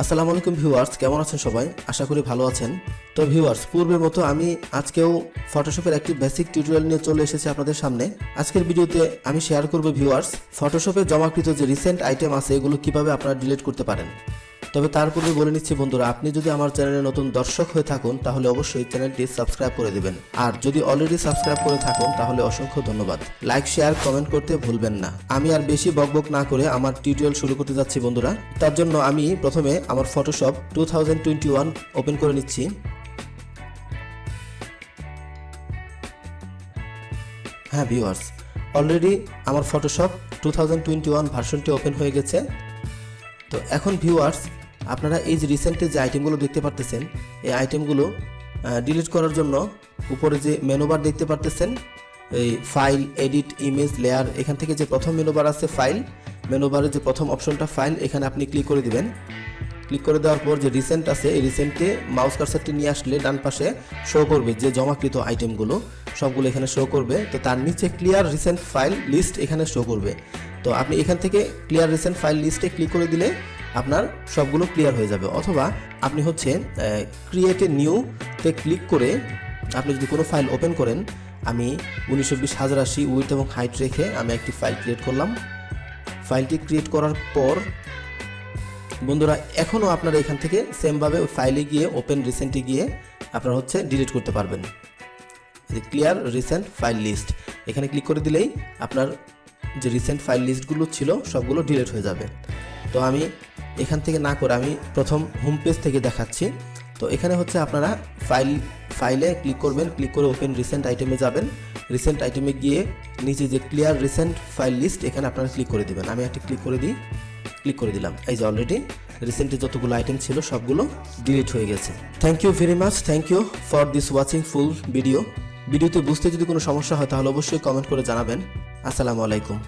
আসসালামু আলাইকুম ভিউয়ার্স, কেমন আছেন সবাই? আশা করি ভালো আছেন। তো ভিউয়ার্স, পূর্বের মতো আমি আজকেও ফটোশপের একটি বেসিক টিউটোরিয়াল নিয়ে চলে এসেছি আপনাদের সামনে। আজকের ভিডিওতে আমি শেয়ার করব ভিউয়ার্স, ফটোশপে জমাকৃত যে রিসেন্ট আইটেম আছে এগুলো কিভাবে আপনারা ডিলিট করতে পারেন। তবে তার পূর্বে বলে নিচ্ছি বন্ধুরা, আপনি যদি আমার চ্যানেলে নতুন দর্শক হয়ে থাকুন তাহলে অবশ্যই চ্যানেলটি সাবস্ক্রাইব করে দিবেন, আর যদি অলরেডি সাবস্ক্রাইব করে থাকুন তাহলে অসংখ্য ধন্যবাদ। লাইক, শেয়ার, কমেন্ট করতে ভুলবেন না। আমি আর বেশি বকবক না করে আমার টিউটোরিয়াল শুরু করতে যাচ্ছি বন্ধুরা। তার জন্য আমি প্রথমে আমার ফটোশপ 2021 ওপেন করে নিচ্ছি। হ্যাঁ ভিউয়ার্স, অলরেডি আমার ফটোশপ 2021 ভার্সনটি ওপেন হয়ে গেছে। তো এখন ভিউয়ার্স, আপনারা এই যে রিসেন্টলি যে আইটেমগুলো দেখতে পারতেছেন, এই আইটেমগুলো ডিলিট করার জন্য উপরে যে মেনুবার দেখতে পারতেছেন, এই ফাইল, এডিট, ইমেজ, লেয়ার, এখান থেকে যে প্রথম মেনুবার আছে ফাইল, মেনুবারের যে প্রথম অপশনটা ফাইল, এখানে আপনি ক্লিক করে দিবেন। ক্লিক করে দেওয়ার পর যে রিসেন্ট আছে, এই রিসেন্টে মাউস কার্সারটি নিয়ে আসলে ডান পাশে শো করবে যে জমাকৃত আইটেমগুলো সবগুলো এখানে শো করবে। তো তার নিচে ক্লিয়ার রিসেন্ট ফাইল লিস্ট এখানে শো করবে। তো আপনি এখান থেকে ক্লিয়ার রিসেন্ট ফাইল লিস্টে ক্লিক করে দিলে আপনার সবগুলো ক্লিয়ার হয়ে যাবে। অথবা আপনি ক্রিয়েট এ নিউতে ক্লিক করে আপনি যদি কোনো ফাইল ওপেন করেন, আমি 1920x1080 উইডথ এবং হাইট রেখে আমি একটি ফাইল ক্রিয়েট করলাম। ফাইলটি ক্রিয়েট করার পর বন্ধুরা, এখনও আপনারা এখান থেকে সেমভাবে ওই ফাইলে গিয়ে ওপেন রিসেন্টে গিয়ে আপনারা ডিলিট করতে পারবেন। ক্লিয়ার রিসেন্ট ফাইল লিস্ট এখানে ক্লিক করে দিলেই আপনার যে রিসেন্ট ফাইল লিস্টগুলো ছিল সবগুলো ডিলিট হয়ে যাবে। তো আমি এখান থেকে না করে আমি প্রথম হোম পেজ থেকে দেখাচ্ছি। তো এখানে আপনারা ফাইলে ক্লিক করবেন, ক্লিক করে ওপেন রিসেন্ট আইটেমে যাবেন। রিসেন্ট আইটেমে গিয়ে নিচে যে ক্লিয়ার রিসেন্ট ফাইল লিস্ট এখানে আপনারা ক্লিক করে দিবেন। আমি একটি ক্লিক করে দিলাম। এই যে অলরেডি রিসেন্টলি যতগুলো আইটেম ছিল সবগুলো ডিলিট হয়ে গেছে। Thank you very much, thank you for this watching full ভিডিওতে বুঝতে যদি কোনো সমস্যা হয় তাহলে অবশ্যই কমেন্ট করে জানাবেন। আসসালামু আলাইকুম।